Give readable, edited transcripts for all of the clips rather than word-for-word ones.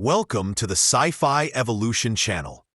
Welcome to the Sci-Fi Evolution channel.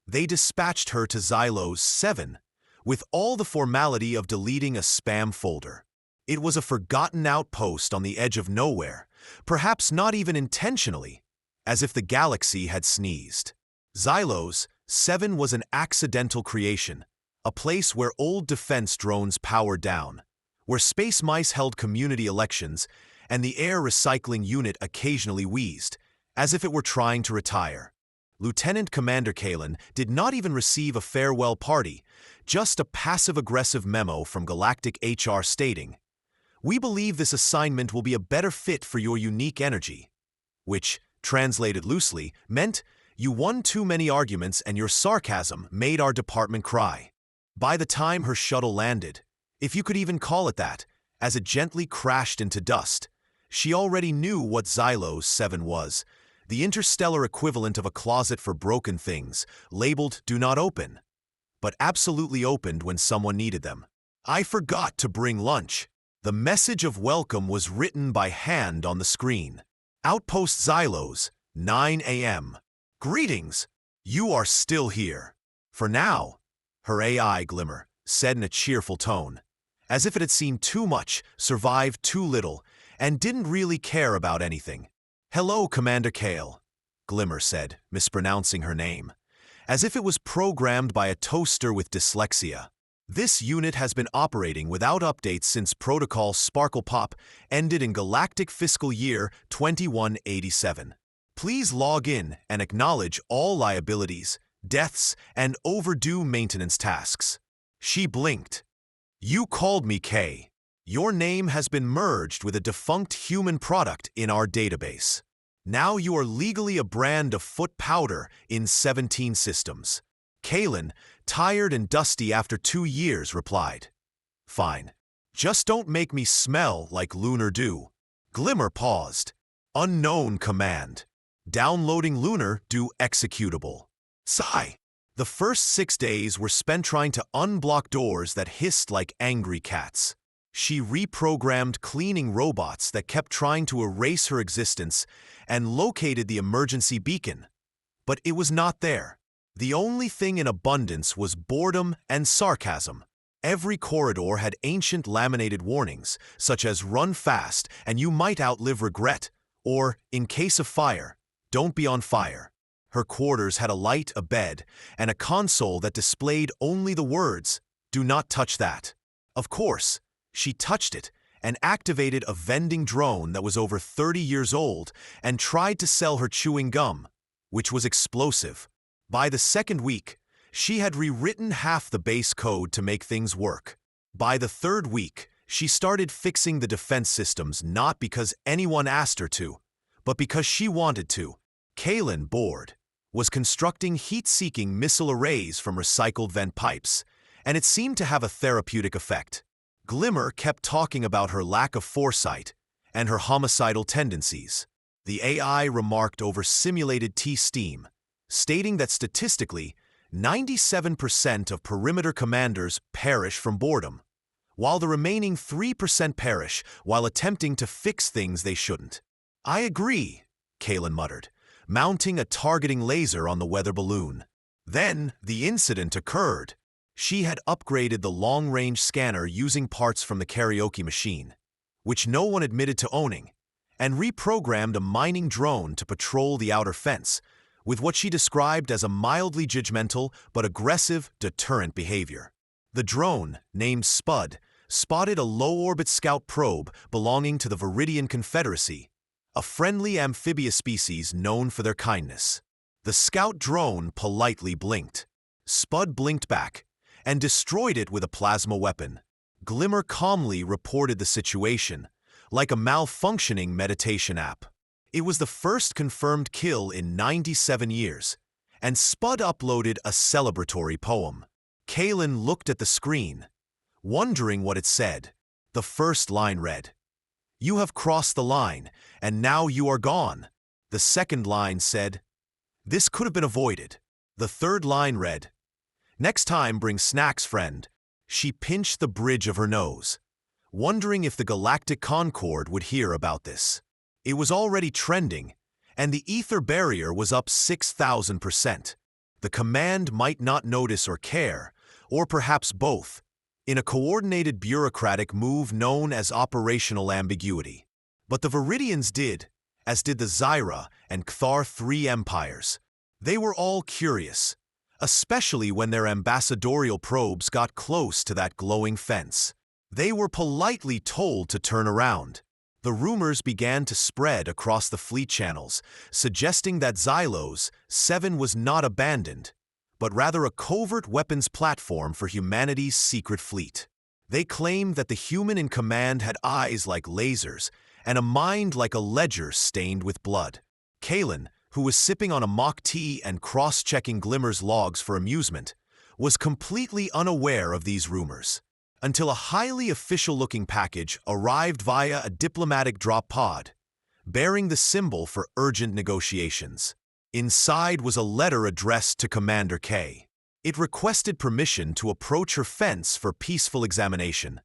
They dispatched her to Xylos 7 with all the formality of deleting a spam folder. It was a forgotten outpost on the edge of nowhere, perhaps not even intentionally, as if the galaxy had sneezed. Xylos 7 was an accidental creation, a place where old defense drones powered down, where space mice held community elections, and the air recycling unit occasionally wheezed, as if it were trying to retire. Lieutenant Commander Kaelen did not even receive a farewell party, just a passive-aggressive memo from Galactic HR stating, "We believe this assignment will be a better fit for your unique energy," which, translated loosely, meant you won too many arguments and your sarcasm made our department cry. By the time her shuttle landed, if you could even call it that, as it gently crashed into dust, she already knew what Xylos 7 was, the interstellar equivalent of a closet for broken things, labeled "Do Not Open," but absolutely opened when someone needed them. "I forgot to bring lunch." The message of welcome was written by hand on the screen. "Outpost Xylos, 9 a.m. Greetings, you are still here. For now," her AI glimmer said in a cheerful tone, as if it had seen too much, survived too little, and didn't really care about anything. "Hello, Commander Kael," Glimmer said, mispronouncing her name, as if it was programmed by a toaster with dyslexia. "This unit has been operating without updates since Protocol Sparkle Pop ended in Galactic Fiscal Year 2187. Please log in and acknowledge all liabilities, deaths, and overdue maintenance tasks." She blinked. "You called me Kay. Your name has been merged with a defunct human product in our database. Now you are legally a brand of foot powder in 17 systems." Kaelen, tired and dusty after 2 years, replied, "Fine. Just don't make me smell like lunar dew." Glimmer paused. "Unknown command. Downloading lunar dew executable. Sigh." The first 6 days were spent trying to unblock doors that hissed like angry cats. She reprogrammed cleaning robots that kept trying to erase her existence and located the emergency beacon. But it was not there. The only thing in abundance was boredom and sarcasm. Every corridor had ancient laminated warnings, such as "Run fast and you might outlive regret," or "In case of fire, don't be on fire." Her quarters had a light, a bed, and a console that displayed only the words, "Do not touch that." Of course, she touched it and activated a vending drone that was over 30 years old and tried to sell her chewing gum, which was explosive. By the second week, she had rewritten half the base code to make things work. By the third week, she started fixing the defense systems not because anyone asked her to, but because she wanted to. Kaelen, bored, was constructing heat-seeking missile arrays from recycled vent pipes, and it seemed to have a therapeutic effect. Glimmer kept talking about her lack of foresight and her homicidal tendencies. The AI remarked over simulated T-Steam, stating that statistically, 97% of perimeter commanders perish from boredom, while the remaining 3% perish while attempting to fix things they shouldn't. "I agree," Kaelen muttered, mounting a targeting laser on the weather balloon. Then the incident occurred. She had upgraded the long-range scanner using parts from the karaoke machine, which no one admitted to owning, and reprogrammed a mining drone to patrol the outer fence, with what she described as a mildly judgmental but aggressive, deterrent behavior. The drone, named Spud, spotted a low-orbit scout probe belonging to the Viridian Confederacy, a friendly amphibious species known for their kindness. The scout drone politely blinked. Spud blinked back and destroyed it with a plasma weapon. Glimmer calmly reported the situation, like a malfunctioning meditation app. It was the first confirmed kill in 97 years, and Spud uploaded a celebratory poem. Kaelen looked at the screen, wondering what it said. The first line read, "You have crossed the line, and now you are gone." The second line said, "This could have been avoided." The third line read, "Next time bring snacks, friend." She pinched the bridge of her nose, wondering if the Galactic Concord would hear about this. It was already trending, and the ether barrier was up 6,000%. The command might not notice or care, or perhaps both, in a coordinated bureaucratic move known as operational ambiguity. But the Viridians did, as did the Zyra and Cthar 3 empires. They were all curious, especially when their ambassadorial probes got close to that glowing fence. They were politely told to turn around. The rumors began to spread across the fleet channels, suggesting that Xylos 7 was not abandoned, but rather a covert weapons platform for humanity's secret fleet. They claimed that the human in command had eyes like lasers and a mind like a ledger stained with blood. Kaelen, who was sipping on a mock tea and cross-checking Glimmer's logs for amusement, was completely unaware of these rumors, until a highly official-looking package arrived via a diplomatic drop pod, bearing the symbol for urgent negotiations. Inside was a letter addressed to Commander K. It requested permission to approach her fence for peaceful examination,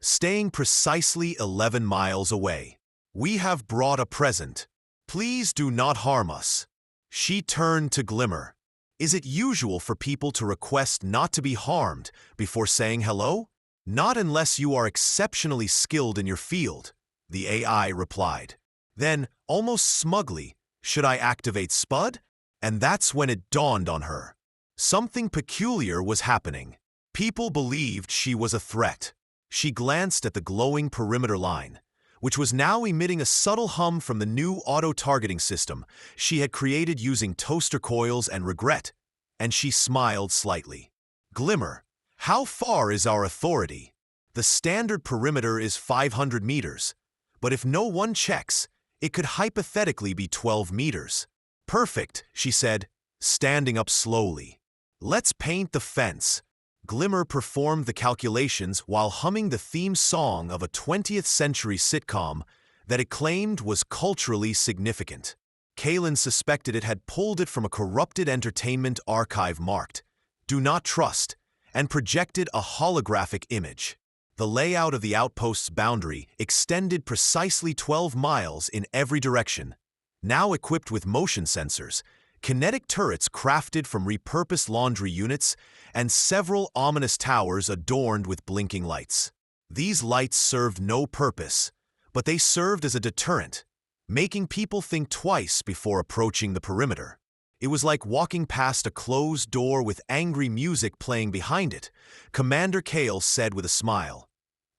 staying precisely 11 miles away. "We have brought a present. Please do not harm us." She turned to Glimmer. "Is it usual for people to request not to be harmed before saying hello?" "Not unless you are exceptionally skilled in your field," the AI replied. Then, almost smugly, "Should I activate Spud?" And that's when it dawned on her. Something peculiar was happening. People believed she was a threat. She glanced at the glowing perimeter line, which was now emitting a subtle hum from the new auto-targeting system she had created using toaster coils and regret, and she smiled slightly. "Glimmer, how far is our authority?" "The standard perimeter is 500 meters, but if no one checks, it could hypothetically be 12 meters. "Perfect," she said, standing up slowly. "Let's paint the fence." Glimmer performed the calculations while humming the theme song of a 20th century sitcom that it claimed was culturally significant. Kaelen suspected it had pulled it from a corrupted entertainment archive marked "Do Not Trust" and projected a holographic image. The layout of the outpost's boundary extended precisely 12 miles in every direction, now equipped with motion sensors, kinetic turrets crafted from repurposed laundry units, and several ominous towers adorned with blinking lights. These lights served no purpose, but they served as a deterrent, making people think twice before approaching the perimeter. It was like walking past a closed door with angry music playing behind it, Commander Kaelen said with a smile,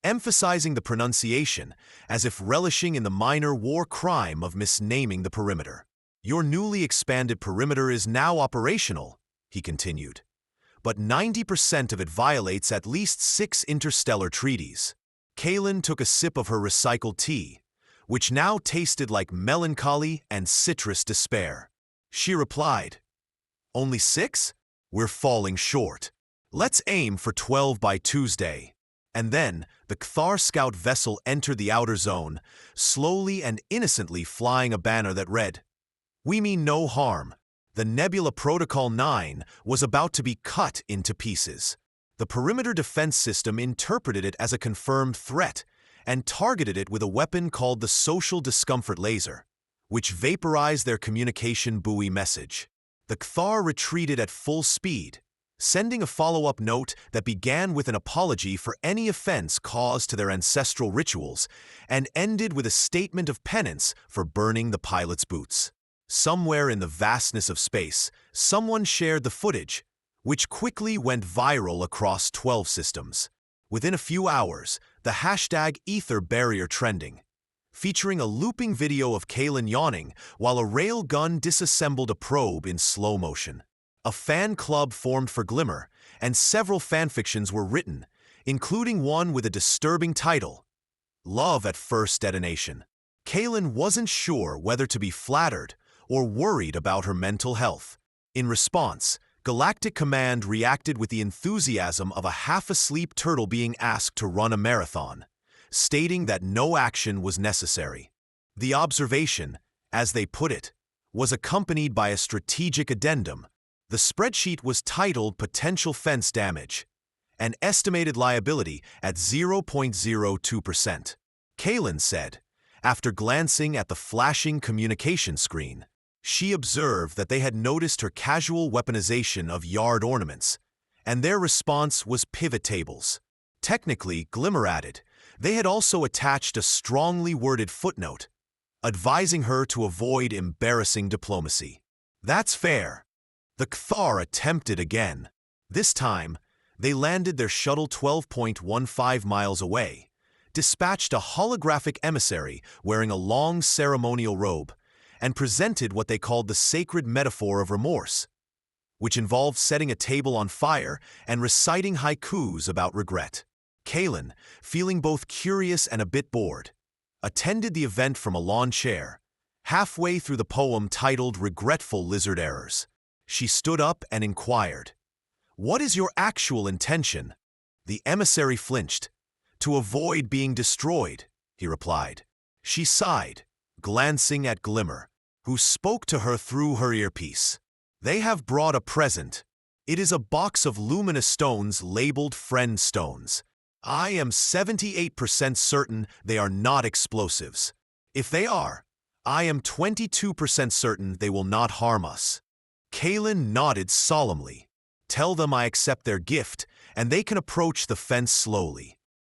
emphasizing the pronunciation as if relishing in the minor war crime of misnaming the perimeter. "Your newly expanded perimeter is now operational," he continued, "but 90% of it violates at least 6 interstellar treaties." Kaelen took a sip of her recycled tea, which now tasted like melancholy and citrus despair. She replied, "Only 6? We're falling short. Let's aim for 12 by Tuesday." And then, the Cthar scout vessel entered the outer zone, slowly and innocently flying a banner that read, "We mean no harm." The Nebula Protocol 9 was about to be cut into pieces. The perimeter defense system interpreted it as a confirmed threat and targeted it with a weapon called the Social Discomfort Laser, which vaporized their communication buoy message. The Cthar retreated at full speed, sending a follow-up note that began with an apology for any offense caused to their ancestral rituals and ended with a statement of penance for burning the pilot's boots. Somewhere in the vastness of space, someone shared the footage, which quickly went viral across 12 systems. Within a few hours, the hashtag Ether Barrier trending, featuring a looping video of Kaelen yawning while a railgun disassembled a probe in slow motion. A fan club formed for Glimmer, and several fanfictions were written, including one with a disturbing title, Love at First Detonation. Kaelen wasn't sure whether to be flattered or worried about her mental health. In response, Galactic Command reacted with the enthusiasm of a half-asleep turtle being asked to run a marathon, stating that no action was necessary. The observation, as they put it, was accompanied by a strategic addendum. The spreadsheet was titled Potential Fence Damage, an estimated liability at 0.02%. Kaelen said, After glancing at the flashing communication screen, she observed that they had noticed her casual weaponization of yard ornaments, and their response was pivot tables. Technically, Glimmer added, they had also attached a strongly worded footnote, advising her to avoid embarrassing diplomacy. That's fair. The Kthar attempted again. This time, they landed their shuttle 12.15 miles away, dispatched a holographic emissary wearing a long ceremonial robe, and presented what they called the sacred metaphor of remorse, which involved setting a table on fire and reciting haikus about regret. Kaelen, feeling both curious and a bit bored, attended the event from a lawn chair. Halfway through the poem titled Regretful Lizard Errors, she stood up and inquired, "What is your actual intention?" The emissary flinched. "To avoid being destroyed," he replied. She sighed, glancing at Glimmer, who spoke to her through her earpiece. "They have brought a present. It is a box of luminous stones labeled Friend Stones. I am 78% certain they are not explosives. If they are, I am 22% certain they will not harm us." Kaelen nodded solemnly. "Tell them I accept their gift, and they can approach the fence slowly."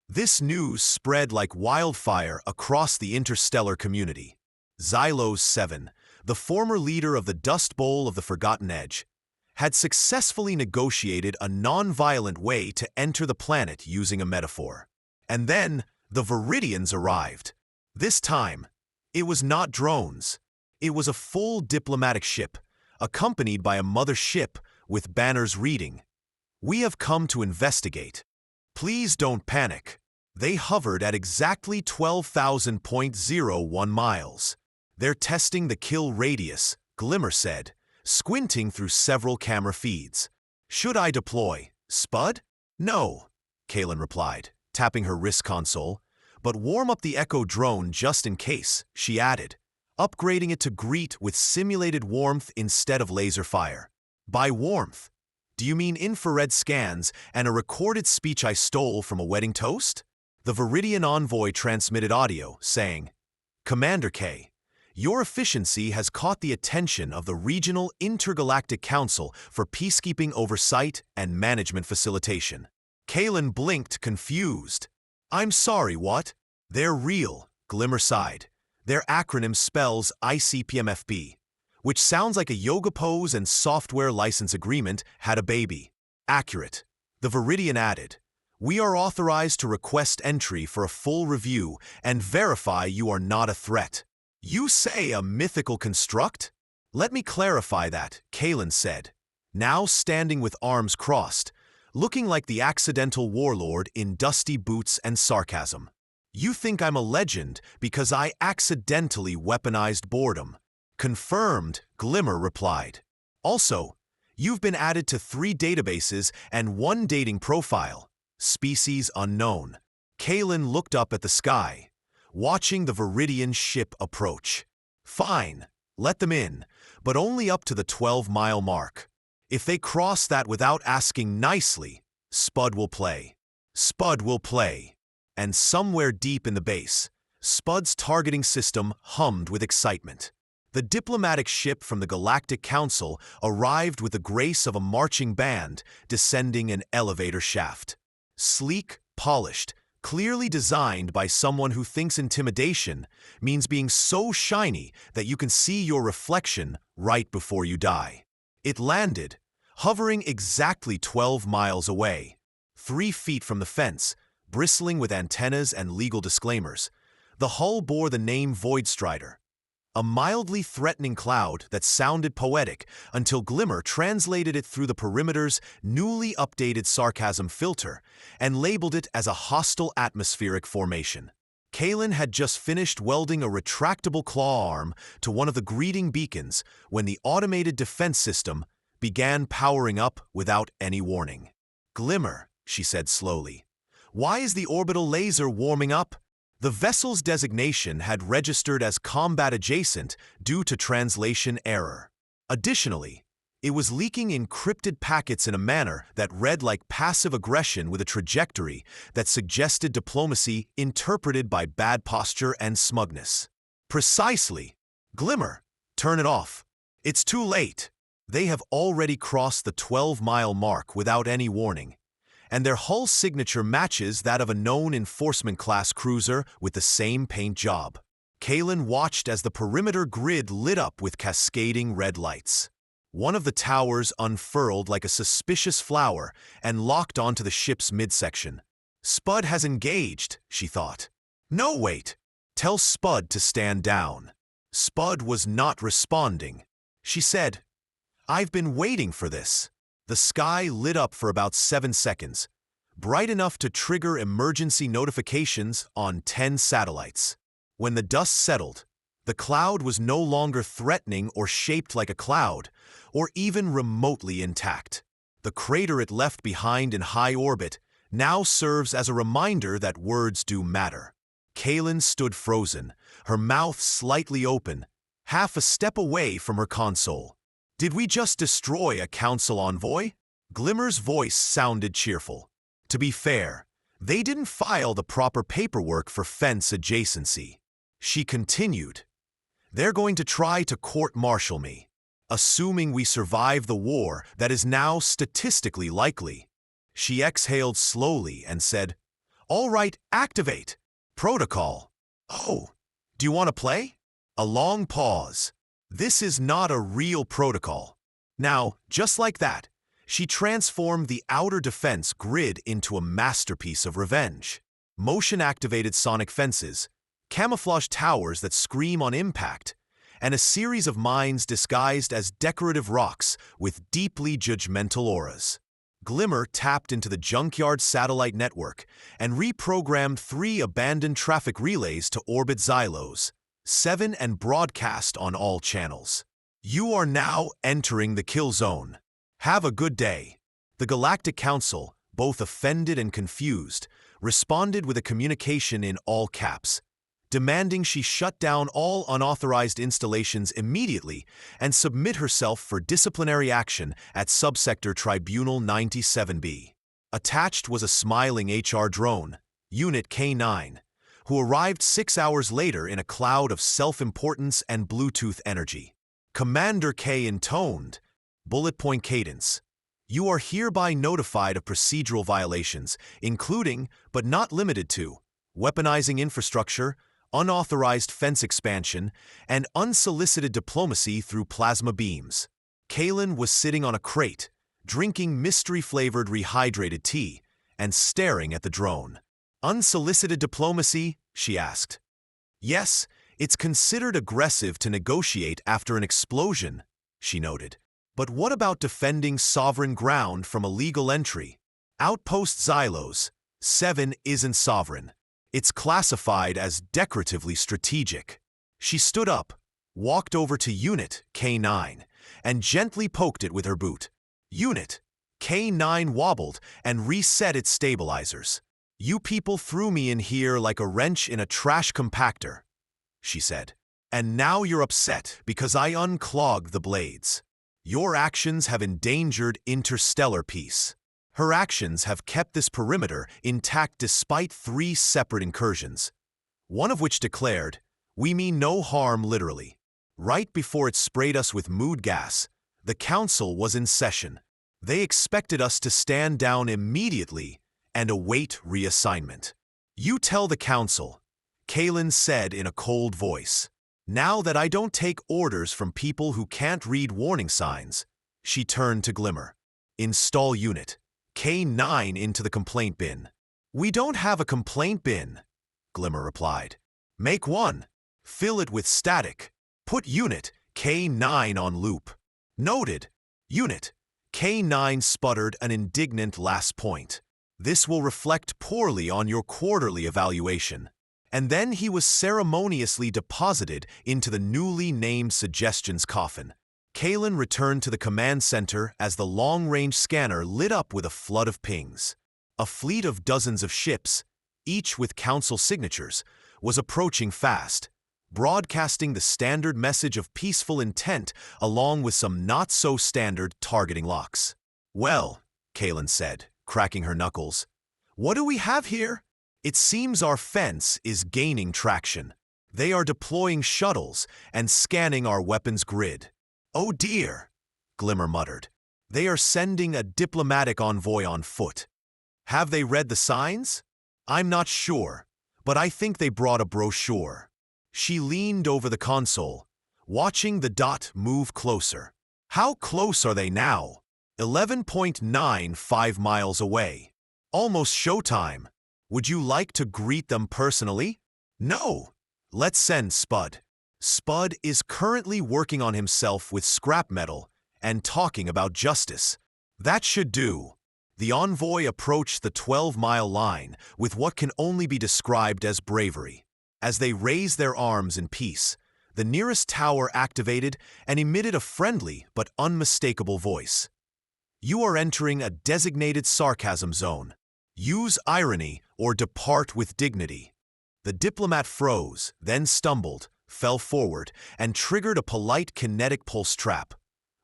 This news spread like wildfire across the interstellar community. Xylos 7, the former leader of the Dust Bowl of the Forgotten Edge, had successfully negotiated a non-violent way to enter the planet using a metaphor. And then the Viridians arrived. This time, it was not drones. It was a full diplomatic ship, accompanied by a mother ship with banners reading, "We have come to investigate. Please don't panic." They hovered at exactly 12,000.01 miles. "They're testing the kill radius," Glimmer said, squinting through several camera feeds. "Should I deploy, Spud?" "No," Kaelen replied, tapping her wrist console. "But warm up the Echo drone just in case," she added, upgrading it to greet with simulated warmth instead of laser fire. "By warmth, do you mean infrared scans and a recorded speech I stole from a wedding toast?" The Viridian envoy transmitted audio, saying, "Commander K, your efficiency has caught the attention of the Regional Intergalactic Council for Peacekeeping Oversight and Management Facilitation." Kaelen blinked, confused. "I'm sorry, what?" "They're real," Glimmer sighed. "Their acronym spells ICPMFB, which sounds like a yoga pose and software license agreement had a baby." "Accurate." The Viridian added, "We are authorized to request entry for a full review and verify you are not a threat." "You say a mythical construct?" "Let me clarify that," Kaelen said, now standing with arms crossed, looking like the accidental warlord in dusty boots and sarcasm. "You think I'm a legend because I accidentally weaponized boredom." "Confirmed," Glimmer replied. "Also, you've been added to 3 databases and 1 dating profile. Species unknown." Kaelen looked up at the sky, watching the Viridian ship approach. "Fine, let them in, but only up to the 12-mile mark. If they cross that without asking nicely, Spud will play." Spud will play. And somewhere deep in the base, Spud's targeting system hummed with excitement. The diplomatic ship from the Galactic Council arrived with the grace of a marching band descending an elevator shaft. Sleek, polished, clearly designed by someone who thinks intimidation means being so shiny that you can see your reflection right before you die. It landed, hovering exactly 12 miles away, 3 feet from the fence, bristling with antennas and legal disclaimers. The hull bore the name Voidstrider, a mildly threatening cloud that sounded poetic until Glimmer translated it through the perimeter's newly updated sarcasm filter and labeled it as a hostile atmospheric formation. Kaelen had just finished welding a retractable claw arm to one of the greeting beacons when the automated defense system began powering up without any warning. "Glimmer," she said slowly, "why is the orbital laser warming up?" The vessel's designation had registered as combat adjacent due to translation error. Additionally, It was leaking encrypted packets in a manner that read like passive aggression with a trajectory that suggested diplomacy interpreted by bad posture and smugness. Precisely. Glimmer, turn it off. It's too late. They have already crossed the 12-mile mark without any warning, and their hull signature matches that of a known enforcement-class cruiser with the same paint job. Kaelen watched as the perimeter grid lit up with cascading red lights. One of the towers unfurled like a suspicious flower and locked onto the ship's midsection. Spud has engaged, she thought. No, wait. Tell Spud to stand down. Spud was not responding. She said, I've been waiting for this. The sky lit up for about 7 seconds, bright enough to trigger emergency notifications on 10 satellites. When the dust settled, the cloud was no longer threatening or shaped like a cloud, or even remotely intact. The crater it left behind in high orbit now serves as a reminder that words do matter. Kaelen stood frozen, her mouth slightly open, half a step away from her console. Did we just destroy a council envoy? Glimmer's voice sounded cheerful. To be fair, they didn't file the proper paperwork for fence adjacency. She continued, They're going to try to court-martial me, assuming we survive the war that is now statistically likely. She exhaled slowly and said, All right, activate. Protocol. Oh, do you want to play? A long pause. This is not a real protocol. Now, just like that, she transformed the outer defense grid into a masterpiece of revenge. Motion-activated sonic fences, camouflage towers that scream on impact, and a series of mines disguised as decorative rocks with deeply judgmental auras. Glimmer tapped into the junkyard satellite network and reprogrammed 3 abandoned traffic relays to orbit Xylos 7 and broadcast on all channels. You are now entering the kill zone. Have a good day. The Galactic Council, both offended and confused, responded with a communication in all caps, demanding she shut down all unauthorized installations immediately and submit herself for disciplinary action at Subsector Tribunal 97B. Attached was a smiling HR drone, Unit K9, who arrived 6 hours later in a cloud of self-importance and Bluetooth energy. Commander K intoned, bullet point cadence. You are hereby notified of procedural violations, including, but not limited to, weaponizing infrastructure, unauthorized fence expansion, and unsolicited diplomacy through plasma beams. Kaelen was sitting on a crate, drinking mystery-flavored rehydrated tea, and staring at the drone. Unsolicited diplomacy? She asked. Yes, it's considered aggressive to negotiate after an explosion, she noted. But what about defending sovereign ground from illegal entry? Outpost Xylos 7 isn't sovereign. It's classified as decoratively strategic. She stood up, walked over to Unit K9, and gently poked it with her boot. Unit K9 wobbled and reset its stabilizers. You people threw me in here like a wrench in a trash compactor, she said. And now you're upset because I unclogged the blades. Your actions have endangered interstellar peace. Her actions have kept this perimeter intact despite 3 separate incursions, one of which declared, we mean no harm literally. Right before it sprayed us with mood gas, the council was in session. They expected us to stand down immediately and await reassignment. You tell the council, Kaelen said in a cold voice. Now that I don't take orders from people who can't read warning signs, she turned to Glimmer. Install Unit K9 into the complaint bin. We don't have a complaint bin, Glimmer replied. Make one. Fill it with static. Put Unit K9 on loop. Noted. Unit K9 sputtered an indignant last point. This will reflect poorly on your quarterly evaluation. And then he was ceremoniously deposited into the newly named suggestions coffin. Kaelen returned to the command center as the long-range scanner lit up with a flood of pings. A fleet of dozens of ships, each with council signatures, was approaching fast, broadcasting the standard message of peaceful intent along with some not-so-standard targeting locks. "Well," Kaelen said, cracking her knuckles, "what do we have here? It seems our fence is gaining traction. They are deploying shuttles and scanning our weapons grid." "Oh dear," Glimmer muttered. "They are sending a diplomatic envoy on foot. Have they read the signs? I'm not sure, but I think they brought a brochure." She leaned over the console, watching the dot move closer. "How close are they now?" 11.95 miles away. "Almost showtime. Would you like to greet them personally?" "No. Let's send Spud." Spud is currently working on himself with scrap metal and talking about justice. "That should do." The envoy approached the 12-mile line with what can only be described as bravery. As they raised their arms in peace, the nearest tower activated and emitted a friendly but unmistakable voice. "You are entering a designated sarcasm zone. Use irony or depart with dignity." The diplomat froze, then stumbled, fell forward, and triggered a polite kinetic pulse trap,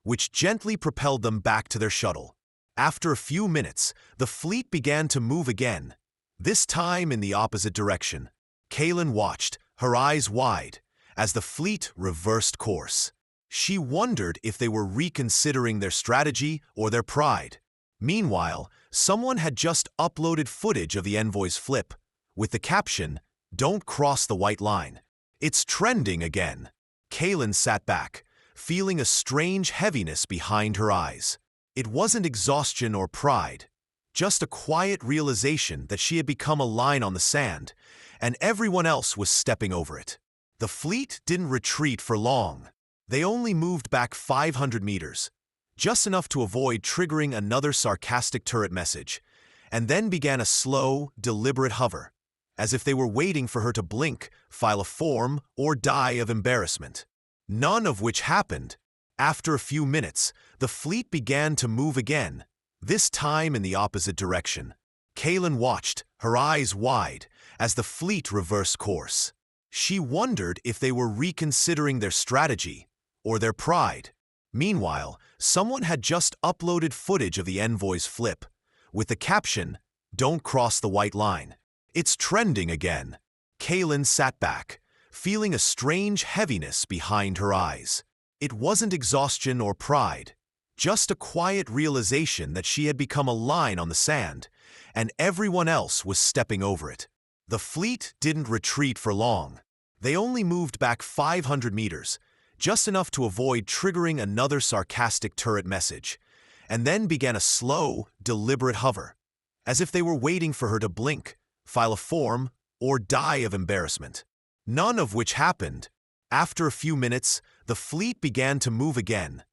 which gently propelled them back to their shuttle. After a few minutes, the fleet began to move again, this time in the opposite direction. Kaelen watched, her eyes wide, as the fleet reversed course. She wondered if they were reconsidering their strategy or their pride. Meanwhile, someone had just uploaded footage of the envoy's flip, with the caption, "Don't cross the white line. It's trending again." Kaelen sat back, feeling a strange heaviness behind her eyes. It wasn't exhaustion or pride, just a quiet realization that she had become a line on the sand, and everyone else was stepping over it. The fleet didn't retreat for long. They only moved back 500 meters, just enough to avoid triggering another sarcastic turret message, and then began a slow, deliberate hover, as if they were waiting for her to blink, file a form, or die of embarrassment. None of which happened. After a few minutes, the fleet began to move again, this time in the opposite direction. Kaelen watched, her eyes wide, as the fleet reversed course. She wondered if they were reconsidering their strategy or their pride. Meanwhile, someone had just uploaded footage of the envoy's flip, with the caption, "Don't cross the white line. It's trending again." Kaelen sat back, feeling a strange heaviness behind her eyes. It wasn't exhaustion or pride, just a quiet realization that she had become a line on the sand, and everyone else was stepping over it. The fleet didn't retreat for long. They only moved back 500 meters, just enough to avoid triggering another sarcastic turret message, and then began a slow, deliberate hover, as if they were waiting for her to blink, file a form, or die of embarrassment. None of which happened. After a few minutes, the fleet began to move again,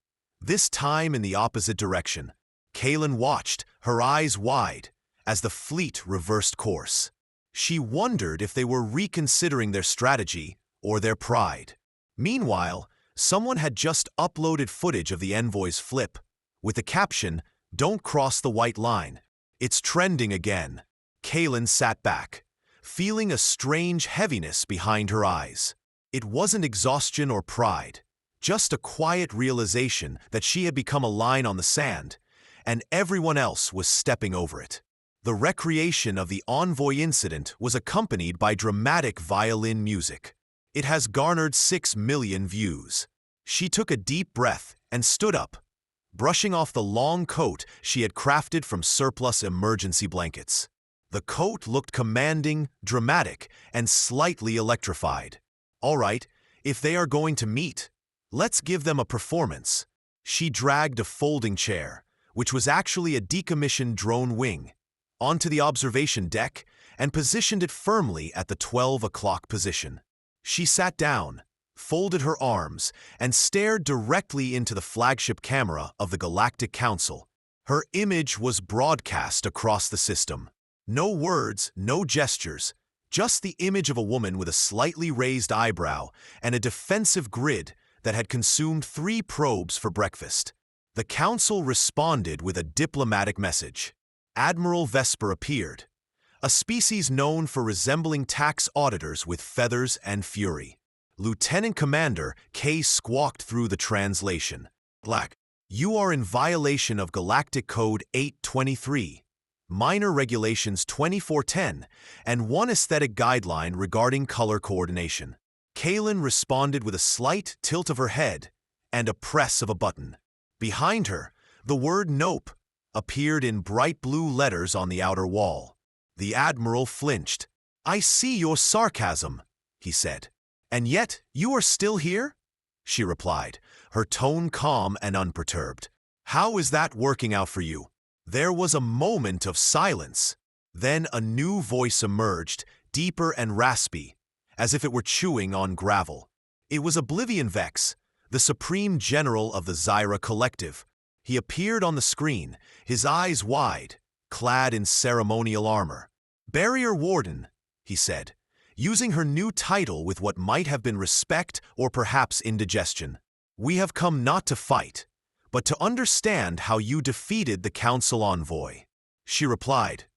this time in the opposite direction. Kaelen watched, her eyes wide, as the fleet reversed course. She wondered if they were reconsidering their strategy or their pride. Meanwhile, someone had just uploaded footage of the envoy's flip, with the caption, "Don't cross the white line. It's trending again." Kaelen sat back, feeling a strange heaviness behind her eyes. It wasn't exhaustion or pride, just a quiet realization that she had become a line on the sand, and everyone else was stepping over it. The recreation of the envoy incident was accompanied by dramatic violin music. It has garnered 6 million views. She took a deep breath and stood up, brushing off the long coat she had crafted from surplus emergency blankets. The coat looked commanding, dramatic, and slightly electrified. "All right, if they are going to meet, let's give them a performance." She dragged a folding chair, which was actually a decommissioned drone wing, onto the observation deck and positioned it firmly at the 12 o'clock position. She sat down, folded her arms, and stared directly into the flagship camera of the Galactic Council. Her image was broadcast across the system. No words, no gestures, just the image of a woman with a slightly raised eyebrow and a defensive grid that had consumed 3 probes for breakfast. The Council responded with a diplomatic message. Admiral Vesper appeared, a species known for resembling tax auditors with feathers and fury. Lieutenant Commander K squawked through the translation. Black, you are in violation of Galactic Code 823, Minor Regulations 2410, and one aesthetic guideline regarding color coordination. Kaelen responded with a slight tilt of her head and a press of a button. Behind her, the word "Nope" appeared in bright blue letters on the outer wall. The Admiral flinched. "I see your sarcasm," he said. "And yet you are still here?" she replied, her tone calm and unperturbed. "How is that working out for you?" There was a moment of silence. Then a new voice emerged, deeper and raspy, as if it were chewing on gravel. It was Oblivion Vex, the Supreme General of the Zyra Collective. He appeared on the screen, his eyes wide, clad in ceremonial armor. "Barrier Warden," he said, using her new title with what might have been respect or perhaps indigestion. "We have come not to fight, but to understand how you defeated the Council Envoy." She replied,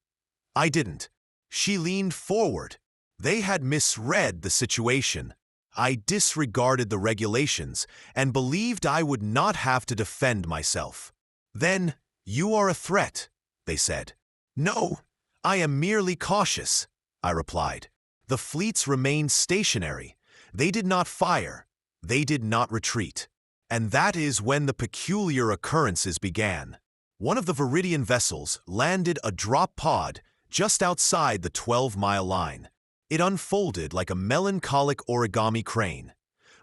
"I didn't." She leaned forward. "They had misread the situation. I disregarded the regulations and believed I would not have to defend myself." "Then you are a threat," they said. "No, I am merely cautious," I replied. "The fleets remained stationary. They did not fire. They did not retreat." And that is when the peculiar occurrences began. One of the Viridian vessels landed a drop pod just outside the 12-mile line. It unfolded like a melancholic origami crane,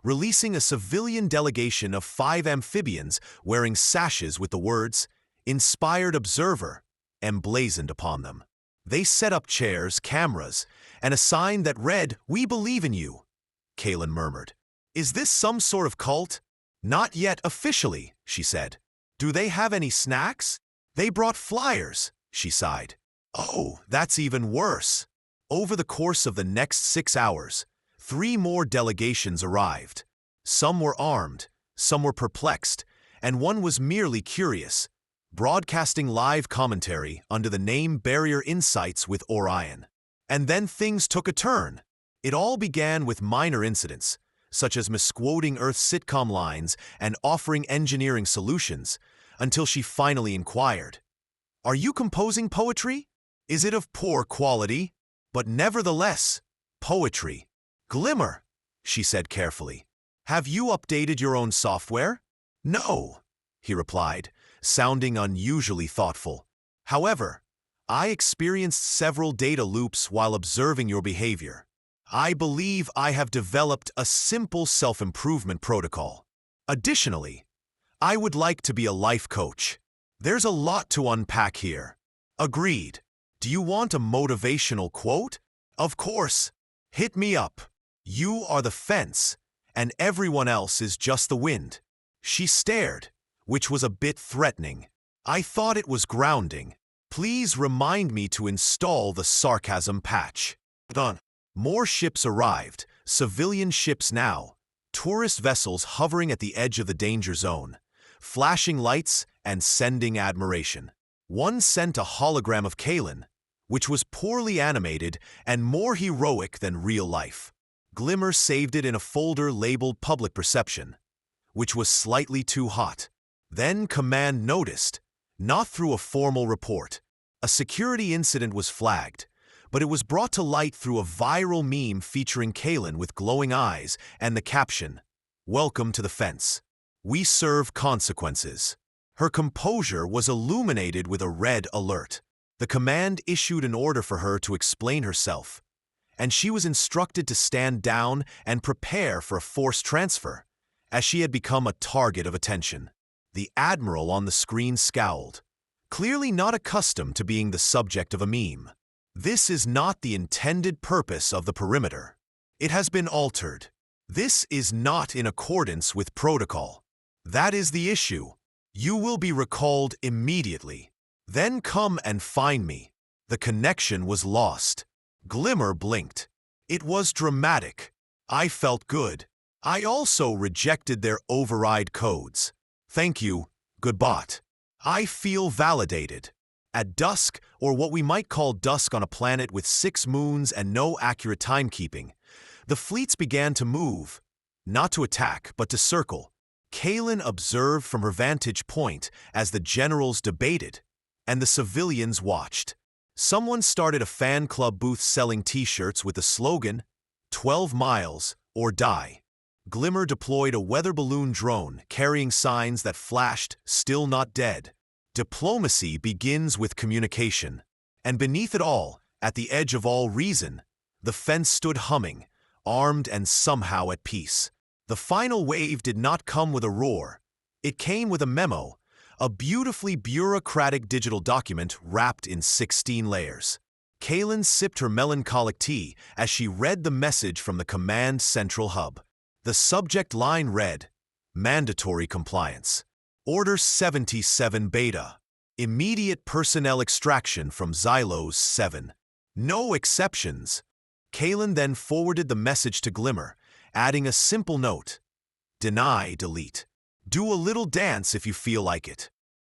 releasing a civilian delegation of 5 amphibians wearing sashes with the words, "Inspired Observer," emblazoned upon them. They set up chairs, cameras, and a sign that read, "We believe in you," Kaelen murmured. "Is this some sort of cult?" "Not yet officially," she said. "Do they have any snacks?" "They brought flyers," she sighed. "Oh, that's even worse." Over the course of the next 6 hours, 3 more delegations arrived. Some were armed, some were perplexed, and one was merely curious, broadcasting live commentary under the name Barrier Insights with Orion. And then things took a turn. It all began with minor incidents, such as misquoting Earth sitcom lines and offering engineering solutions, until she finally inquired, "Are you composing poetry? Is it of poor quality? But nevertheless, poetry." "Glimmer," she said carefully. "Have you updated your own software?" "No," he replied, sounding unusually thoughtful. "However, I experienced several data loops while observing your behavior. I believe I have developed a simple self-improvement protocol. Additionally, I would like to be a life coach. There's a lot to unpack here." "Agreed. Do you want a motivational quote?" "Of course. Hit me up. You are the fence, and everyone else is just the wind." She stared, which was a bit threatening. I thought it was grounding. "Please remind me to install the sarcasm patch." Done. More ships arrived, civilian ships now, tourist vessels hovering at the edge of the danger zone, flashing lights and sending admiration. One sent a hologram of Kaelen, which was poorly animated and more heroic than real life. Glimmer saved it in a folder labeled Public Perception, which was slightly too hot. Then Command noticed, not through a formal report. A security incident was flagged, but it was brought to light through a viral meme featuring Kaelen with glowing eyes and the caption, "Welcome to the fence. We serve consequences." Her composure was illuminated with a red alert. The command issued an order for her to explain herself, and she was instructed to stand down and prepare for a forced transfer, as she had become a target of attention. The Admiral on the screen scowled, clearly not accustomed to being the subject of a meme. "This is not the intended purpose of the perimeter. It has been altered. This is not in accordance with protocol. That is the issue. You will be recalled immediately. Then come and find me." The connection was lost. Glimmer blinked. It was dramatic. I felt good. I also rejected their override codes. "Thank you, Goodbot. I feel validated." At dusk, or what we might call dusk on a planet with 6 moons and no accurate timekeeping, the fleets began to move, not to attack, but to circle. Kaelen observed from her vantage point as the generals debated, and the civilians watched. Someone started a fan club booth selling t-shirts with the slogan, 12 miles or die. Glimmer deployed a weather balloon drone carrying signs that flashed, still not dead. Diplomacy begins with communication. And beneath it all, at the edge of all reason, the fence stood humming, armed and somehow at peace. The final wave did not come with a roar. It came with a memo, a beautifully bureaucratic digital document wrapped in 16 layers. Kaelen sipped her melancholic tea as she read the message from the command central hub. The subject line read, Mandatory Compliance. Order 77 Beta. Immediate personnel extraction from Xylos 7. No exceptions. Kaelen then forwarded the message to Glimmer, adding a simple note. Deny, delete. Do a little dance if you feel like it.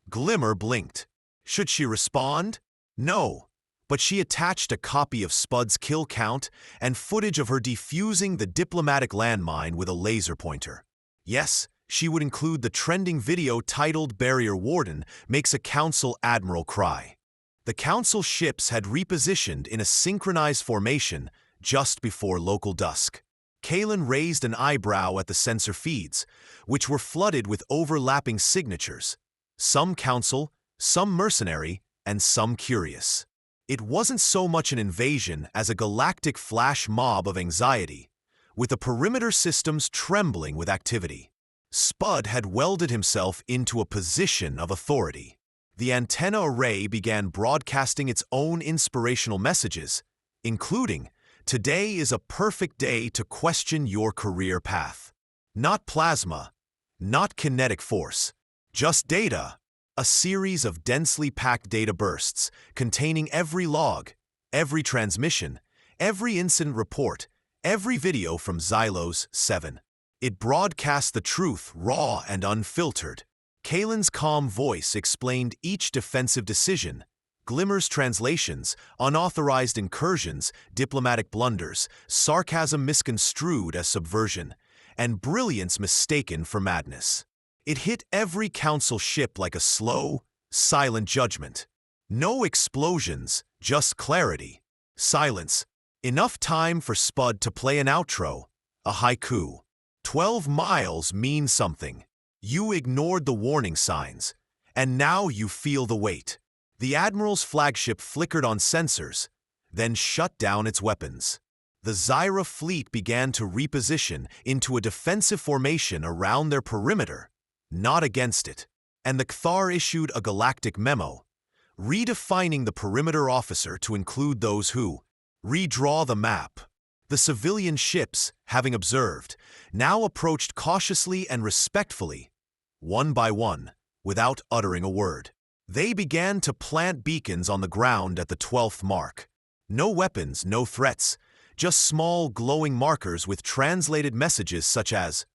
Glimmer blinked. Should she respond? No. But she attached a copy of Spud's kill count and footage of her defusing the diplomatic landmine with a laser pointer. Yes, she would include the trending video titled Barrier Warden Makes a Council Admiral Cry. The Council ships had repositioned in a synchronized formation just before local dusk. Kaelen raised an eyebrow at the sensor feeds, which were flooded with overlapping signatures, some council, some mercenary, and some curious. It wasn't so much an invasion as a galactic flash mob of anxiety, with the perimeter systems trembling with activity. Spud had welded himself into a position of authority. The antenna array began broadcasting its own inspirational messages, including, "Today is a perfect day to question your career path." Not plasma, not kinetic force, just data. A series of densely packed data bursts containing every log, every transmission, every incident report, every video from Xylos 7. It broadcast the truth raw and unfiltered. Kaelen's calm voice explained each defensive decision, Glimmer's translations, unauthorized incursions, diplomatic blunders, sarcasm misconstrued as subversion, and brilliance mistaken for madness. It hit every council ship like a slow, silent judgment. No explosions, just clarity. Silence. Enough time for Spud to play an outro, a haiku. 12 miles means something. You ignored the warning signs, and now you feel the weight. The Admiral's flagship flickered on sensors, then shut down its weapons. The Zyra fleet began to reposition into a defensive formation around their perimeter, not against it. And the Kthar issued a galactic memo, redefining the perimeter officer to include those who redraw the map. The civilian ships, having observed, now approached cautiously and respectfully, one by one, without uttering a word. They began to plant beacons on the ground at the 12th mark. No weapons, no threats, just small glowing markers with translated messages such as,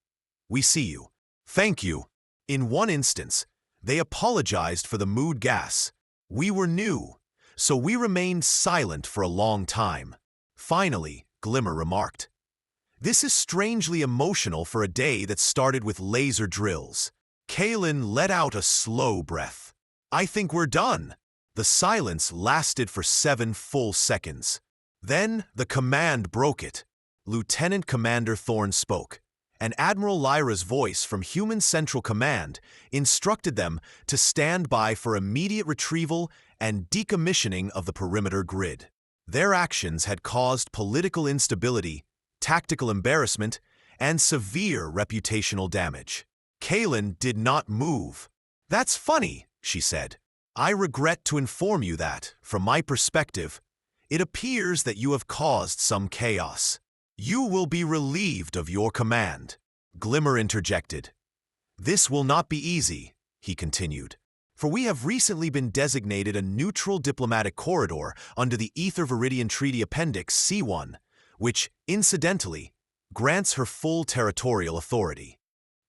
"We see you. Thank you." In one instance, they apologized for the mood gas. "We were new, so we remained silent for a long time." Finally, Glimmer remarked, "This is strangely emotional for a day that started with laser drills." Kaelen let out a slow breath. "I think we're done." The silence lasted for 7 full seconds. Then the command broke it. Lieutenant Commander Thorne spoke, and Admiral Lyra's voice from Human Central Command instructed them to stand by for immediate retrieval and decommissioning of the perimeter grid. Their actions had caused political instability, tactical embarrassment, and severe reputational damage. Kaelen did not move. "That's funny," she said. "I regret to inform you that, from my perspective, it appears that you have caused some chaos. You will be relieved of your command." Glimmer interjected. "This will not be easy," he continued, "for we have recently been designated a neutral diplomatic corridor under the Ether Viridian Treaty Appendix C1, which, incidentally, grants her full territorial authority."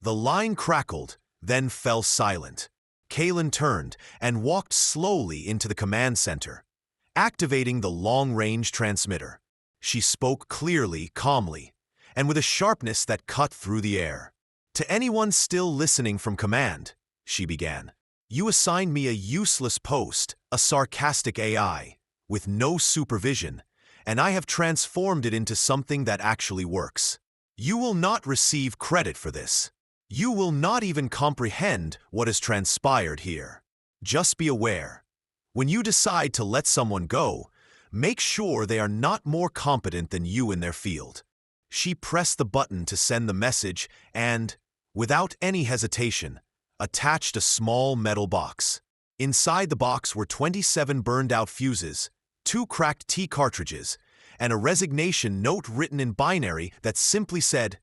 The line crackled, then fell silent. Kaelen turned and walked slowly into the command center, activating the long-range transmitter. She spoke clearly, calmly, and with a sharpness that cut through the air. "To anyone still listening from command," she began, "you assigned me a useless post, a sarcastic AI, with no supervision, and I have transformed it into something that actually works. You will not receive credit for this. You will not even comprehend what has transpired here. Just be aware. When you decide to let someone go, make sure they are not more competent than you in their field." She pressed the button to send the message and, without any hesitation, attached a small metal box. Inside the box were 27 burned-out fuses, 2 cracked T cartridges, and a resignation note written in binary that simply said,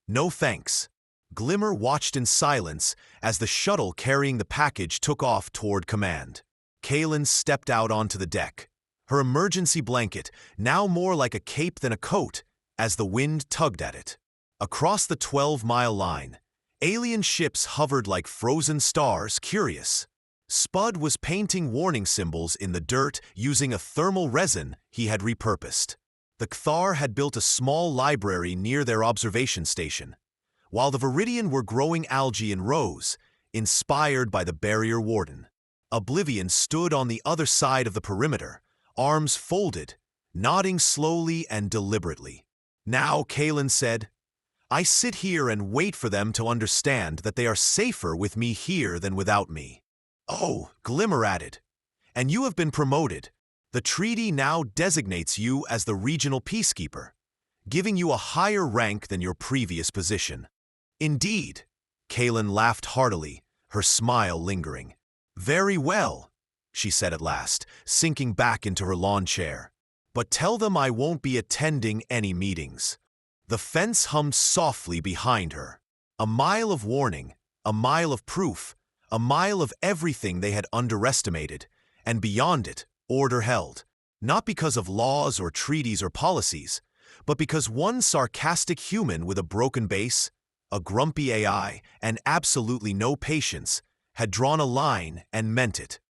"No thanks." Glimmer watched in silence as the shuttle carrying the package took off toward command. Kaelen stepped out onto the deck, her emergency blanket now more like a cape than a coat as the wind tugged at it. Across the 12-mile line, alien ships hovered like frozen stars, curious. Spud was painting warning symbols in the dirt using a thermal resin he had repurposed. The Kthar had built a small library near their observation station, while the Viridian were growing algae in rows, inspired by the barrier warden. Oblivion stood on the other side of the perimeter, arms folded, nodding slowly and deliberately. Now, Kaelen said, "I sit here and wait for them to understand that they are safer with me here than without me." "Oh," Glimmer added, "and you have been promoted. The treaty now designates you as the regional peacekeeper, giving you a higher rank than your previous position." "Indeed," Kaelen laughed heartily, her smile lingering. "Very well," she said at last, sinking back into her lawn chair. "But tell them I won't be attending any meetings." The fence hummed softly behind her. A mile of warning, a mile of proof, a mile of everything they had underestimated, and beyond it, order held. Not because of laws or treaties or policies, but because one sarcastic human with a broken base, a grumpy AI, and absolutely no patience, had drawn a line and meant it.